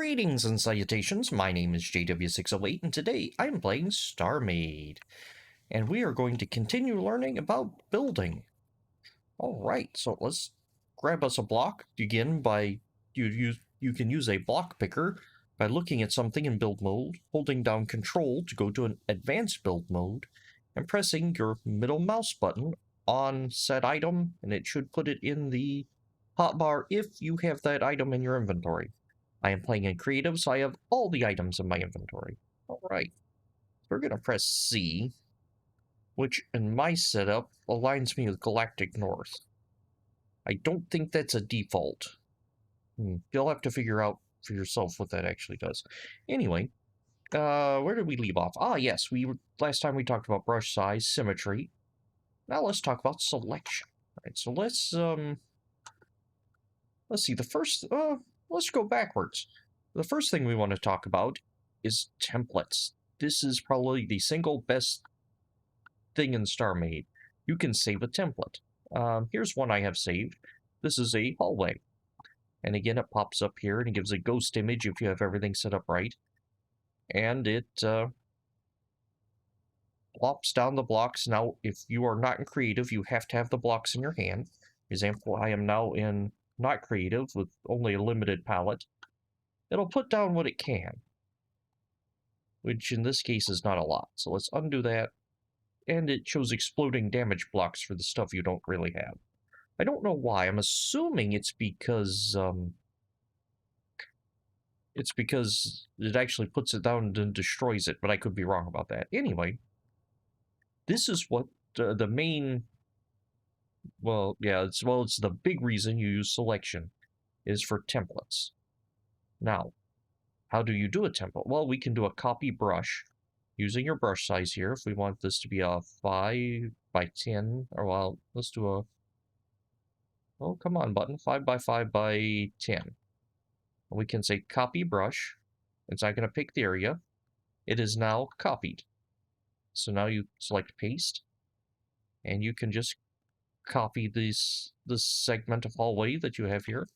Greetings and salutations, my name is JW608 and today I am playing StarMade. And we are going to continue learning about building. Alright, so let's grab us a block. Begin by, you can use a block picker by looking at something in build mode, holding down control to go to an advanced build mode, and pressing your middle mouse button on said item, and it should put it in the hotbar if you have that item in your inventory. I am playing in creative, so I have all the items in my inventory. Alright, we're going to press C, which in my setup aligns me with Galactic North. I don't think that's a default. You'll have to figure out for yourself what that actually does. Anyway, where did we leave off? Ah, yes, last time we talked about brush size, symmetry. Now let's talk about selection. Alright, so let's see, let's go backwards. The first thing we want to talk about is templates. This is probably the single best thing in StarMade. You can save a template. Here's one I have saved. This is a hallway. And again, it pops up here and it gives a ghost image if you have everything set up right. And it plops down the blocks. Now, if you are not in creative, you have to have the blocks in your hand. For example, I am now in not creative with only a limited palette. It'll put down what it can, which in this case is not a lot. So let's undo that. And it shows exploding damage blocks for the stuff you don't really have. I don't know why. I'm assuming it's because it actually puts it down and destroys it, but I could be wrong about that. Anyway, this is what the main, it's the big reason you use selection is for templates. Now, how do you do a template? Well, we can do a copy brush using your brush size here. If we want this to be a 5 by 10, or well, let's do a, oh, come on button, 5 by 5 by 10. And we can say copy brush. It's not going to pick the area. It is now copied. So now you select paste, and you can just copy this segment of hallway that you have here.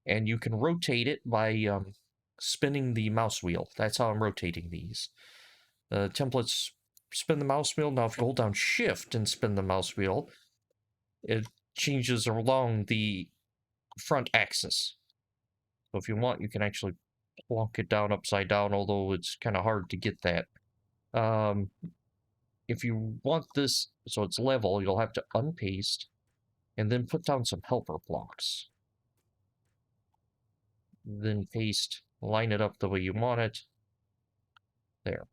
And you can rotate it by spinning the mouse wheel. That's how I'm rotating these. Templates spin the mouse wheel. Now if you hold down shift and spin the mouse wheel, it changes along the front axis. So if you want, you can actually plonk it down upside down, although it's kind of hard to get that. If you want this so it's level, you'll have to unpaste and then put down some helper blocks. Then paste, line it up the way you want it. There.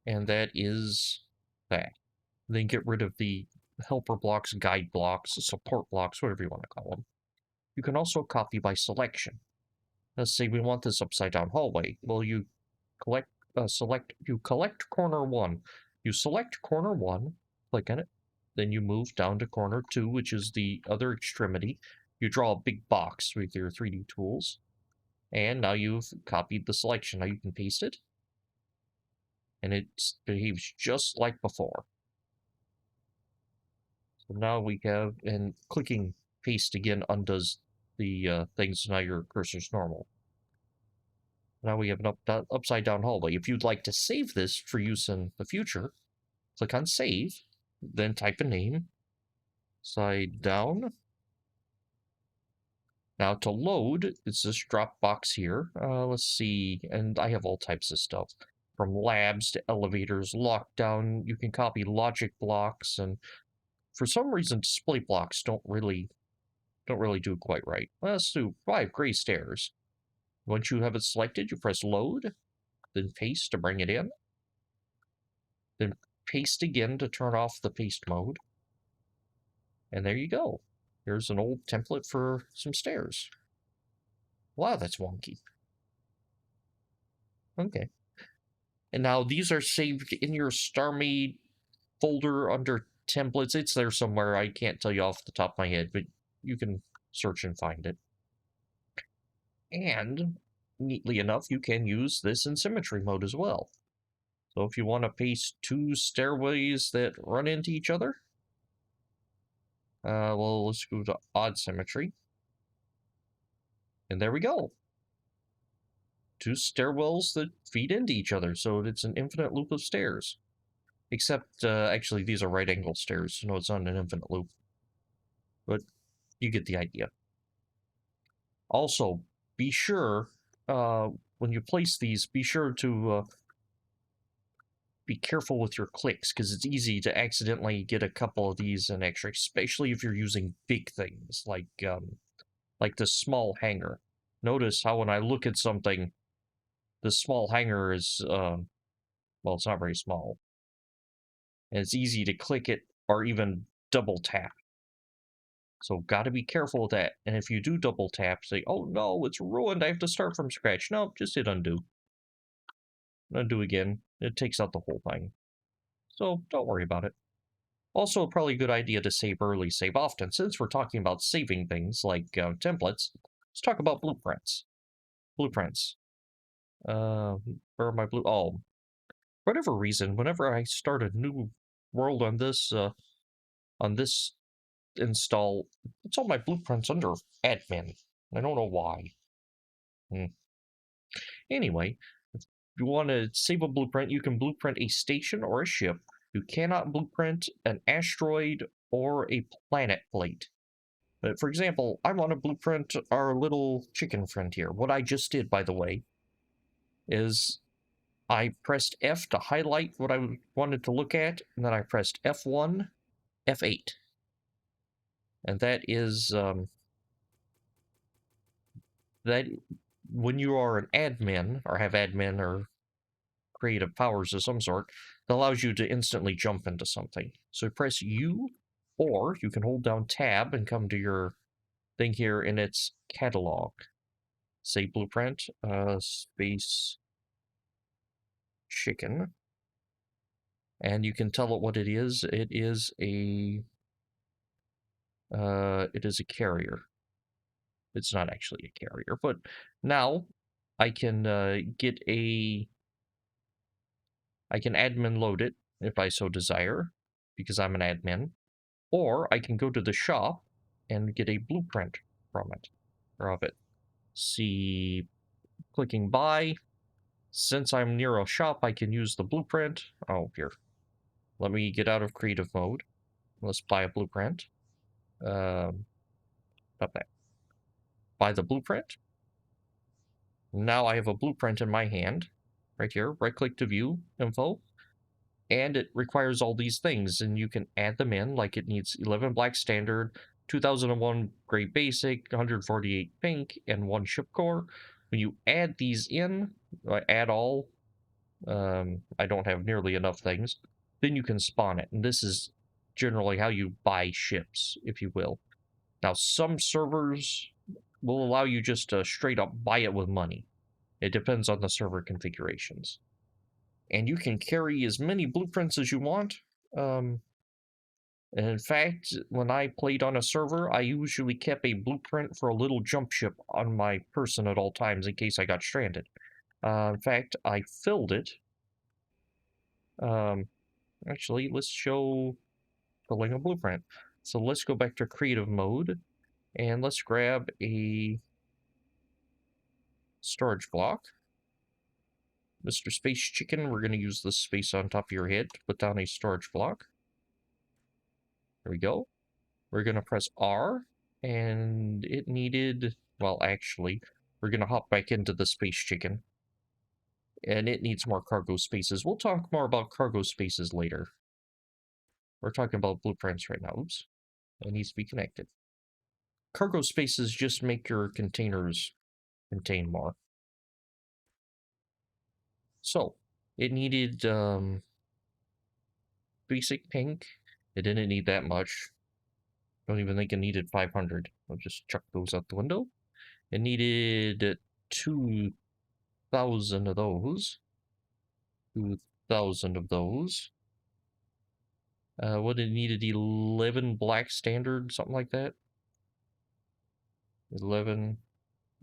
And that is that. Then get rid of the helper blocks, guide blocks, support blocks, whatever you want to call them. You can also copy by selection. Let's say we want this upside down hallway. Well, you collect corner 1. You select corner 1, click on it, then you move down to corner 2, which is the other extremity. You draw a big box with your 3D tools, and now you've copied the selection. Now you can paste it, and it behaves just like before. So now we have, and clicking paste again undoes the things, so now your cursor's normal. Now we have an upside down hallway. If you'd like to save this for use in the future, click on save, then type a name, side down. Now to load, it's this drop box here. Let's see, and I have all types of stuff. From labs to elevators, lockdown, you can copy logic blocks, and for some reason display blocks don't really do quite right. Let's do 5 gray stairs. Once you have it selected, you press load, then paste to bring it in, then paste again to turn off the paste mode, and there you go. Here's an old template for some stairs. Wow, that's wonky. Okay. And now these are saved in your StarMade folder under templates. It's there somewhere. I can't tell you off the top of my head, but you can search and find it. And neatly enough, you can use this in symmetry mode as well. So if you want to paste 2 stairways that run into each other, well, let's go to odd symmetry. And there we go. Two stairwells that feed into each other, so it's an infinite loop of stairs. Except, actually, these are right angle stairs. No, it's not an infinite loop. But you get the idea. Also, be sure, when you place these, be sure to be careful with your clicks, because it's easy to accidentally get a couple of these in extra, especially if you're using big things, like this small hanger. Notice how when I look at something, the small hanger is, well, it's not very small. And it's easy to click it or even double tap. So gotta be careful with that. And if you do double tap, say, oh no, it's ruined, I have to start from scratch. No, just hit undo. Undo again. It takes out the whole thing. So don't worry about it. Also, probably a good idea to save early, save often. Since we're talking about saving things like templates, let's talk about blueprints. Blueprints. Where are my blue? Oh, for whatever reason, whenever I start a new world on this install, it's all my blueprints under admin. I don't know why. Anyway, if you want to save a blueprint, you can blueprint a station or a ship. You cannot blueprint an asteroid or a planet plate. But for example, I want to blueprint our little chicken friend here. What I just did, by the way, is I pressed F to highlight what I wanted to look at, and then I pressed F1, F8. And that is that when you are an admin or have admin or creative powers of some sort, that allows you to instantly jump into something. So press U, or you can hold down Tab and come to your thing here in its catalog. Say blueprint, space chicken, and you can tell it what it is. It is a carrier. It's not actually a carrier, but now I can I can admin load it if I so desire, because I'm an admin, or I can go to the shop and get a blueprint from it, or of it. See, clicking buy. Since I'm near a shop, I can use the blueprint. Oh, here. Let me get out of creative mode. Let's buy a blueprint. Not that. Buy the blueprint. Now I have a blueprint in my hand. Right here. Right click to view info. And it requires all these things, and you can add them in, like it needs 11 black standard, 2001 gray basic, 148 pink, and 1 ship core. When you add these in, add all, I don't have nearly enough things, then you can spawn it. And this is generally how you buy ships, if you will. Now, some servers will allow you just to straight up buy it with money. It depends on the server configurations. And you can carry as many blueprints as you want. And in fact, when I played on a server, I usually kept a blueprint for a little jump ship on my person at all times in case I got stranded. In fact, I filled it. Actually, let's show filling a blueprint. So let's go back to creative mode, and let's grab a storage block. Mr. Space Chicken, we're going to use the space on top of your head to put down a storage block. There we go. We're going to press R, and it needed, well, actually, we're going to hop back into the Space Chicken. And it needs more cargo spaces. We'll talk more about cargo spaces later. We're talking about blueprints right now. Oops. It needs to be connected. Cargo spaces just make your containers contain more. So, it needed basic pink. It didn't need that much. Don't even think it needed 500. I'll just chuck those out the window. It needed 2,000 of those. 2,000 of those. What it needed, 11 black standard, something like that. 11.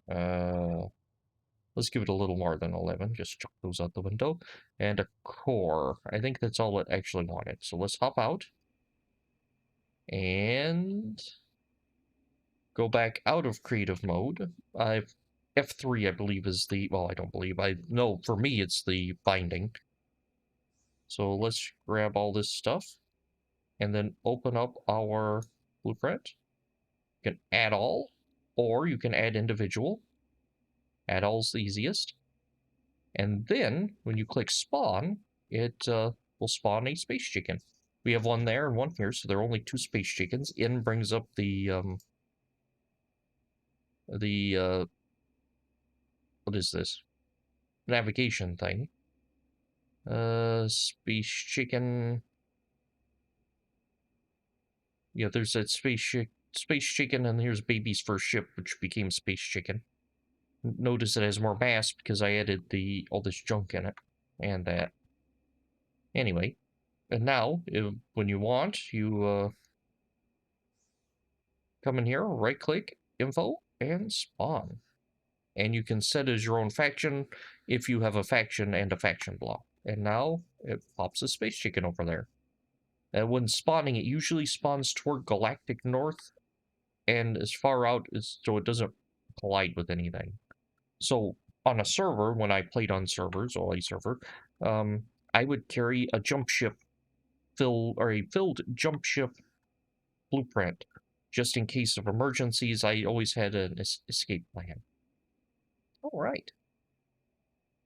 Let's give it a little more than 11. Just chuck those out the window. And a core. I think that's all it actually wanted. So let's hop out. And go back out of creative mode. F3, I believe, is the, well, I don't believe, I know for me it's the binding. So let's grab all this stuff and then open up our blueprint. You can add all, or you can add individual. Add all's the easiest. And then when you click spawn, it will spawn a space chicken. We have one there and one here, so there are only 2 space chickens. In brings up the what is this? Navigation thing. Space chicken. Yeah, there's that space chicken, and here's baby's first ship, which became space chicken. Notice it has more mass because I added all this junk in it, and that. Anyway, and now, when you want, you come in here, right-click, info, and spawn. And you can set as your own faction if you have a faction and a faction block. And now it pops a space chicken over there. And when spawning, it usually spawns toward galactic north and as far out as so it doesn't collide with anything. So on a server, when I played on servers or a server, I would carry a jump ship a filled jump ship blueprint just in case of emergencies. I always had an escape plan. All right.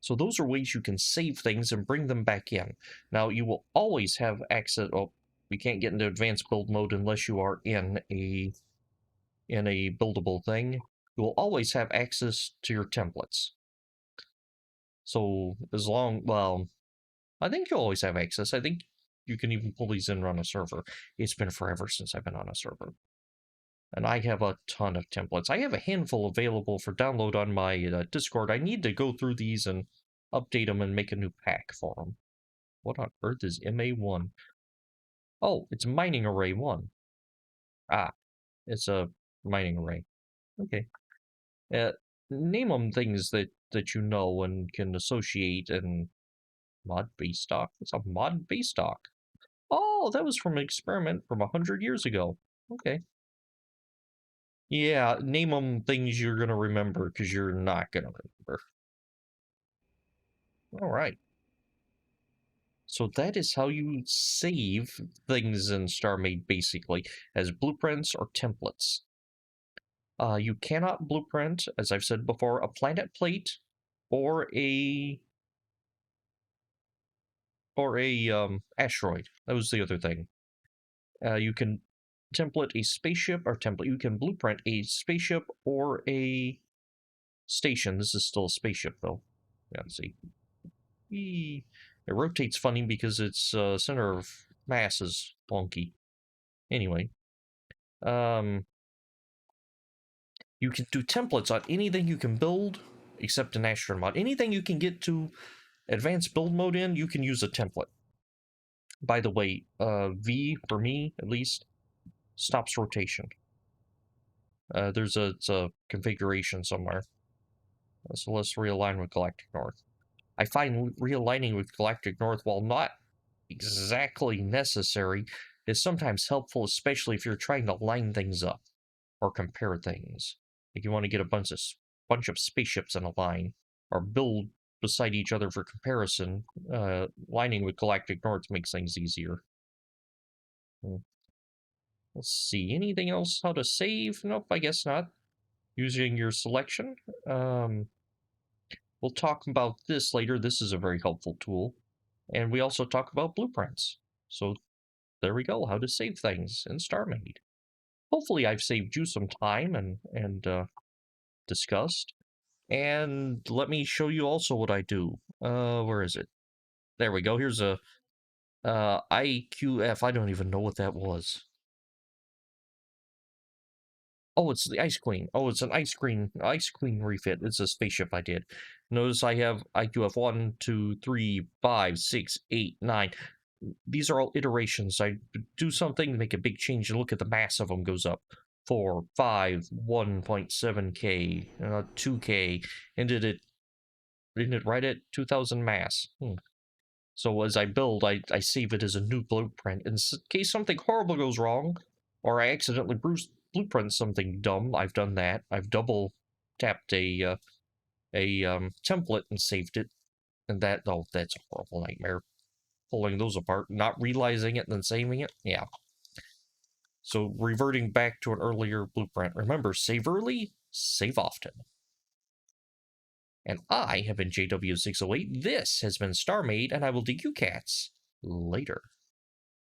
So those are ways you can save things and bring them back in. Now you will always have access. Oh, we can't get into advanced build mode unless you are in a buildable thing. You will always have access to your templates. So well, I think you'll always have access. I think you can even pull these in on a server. It's been forever since I've been on a server. And I have a ton of templates. I have a handful available for download on my Discord. I need to go through these and update them and make a new pack for them. What on earth is MA1? Oh, it's mining array 1. Ah, it's a mining array. Okay. Uh, Name them things that you know and can associate, and mod base stock. What's a mod base stock? Oh, that was from an experiment from 100 years ago. Okay. Yeah, name them things you're gonna remember, because you're not gonna remember. All right. So that is how you save things in StarMade, basically, as blueprints or templates. You cannot blueprint, as I've said before, a planet plate or a asteroid. That was the other thing. You can template a spaceship or template. You can blueprint a spaceship or a station. This is still a spaceship, though. Yeah, let's see. It rotates funny because its center of mass is wonky. Anyway, you can do templates on anything you can build, except an astronaut. Anything you can get to advanced build mode in, you can use a template. By the way, V, for me at least, stops rotation. There's it's a configuration somewhere. So let's realign with Galactic North. I find realigning with Galactic North, while not exactly necessary, is sometimes helpful, especially if you're trying to line things up or compare things. Like you want to get a bunch of spaceships in a line or build beside each other for comparison. Lining with Galactic North makes things easier. Let's see, anything else? How to save? Nope, I guess not. Using your selection. We'll talk about this later. This is a very helpful tool. And we also talk about blueprints. So there we go, how to save things in StarMade. Hopefully I've saved you some time and discussed. And let me show you also what I do. Where is it? There we go. Here's a IQF. I don't even know what that was. Oh, it's the Ice Queen. Oh, it's an Ice Queen refit. It's a spaceship I did. Notice I have IQF 1, 2, 3, 5, 6, 8, 9. These are all iterations. I do something, make a big change, and look at the mass of them goes up. 4, 5, 1.7K, 2K, and did it right at 2,000 mass. So as I build, I save it as a new blueprint. In case something horrible goes wrong, or I accidentally blueprint something dumb, I've done that. I've double tapped a template and saved it, and that's a horrible nightmare. Pulling those apart, not realizing it, and then saving it. Yeah. So reverting back to an earlier blueprint. Remember, save early, save often. And I have been JW608. This has been StarMade, and I will do you cats later.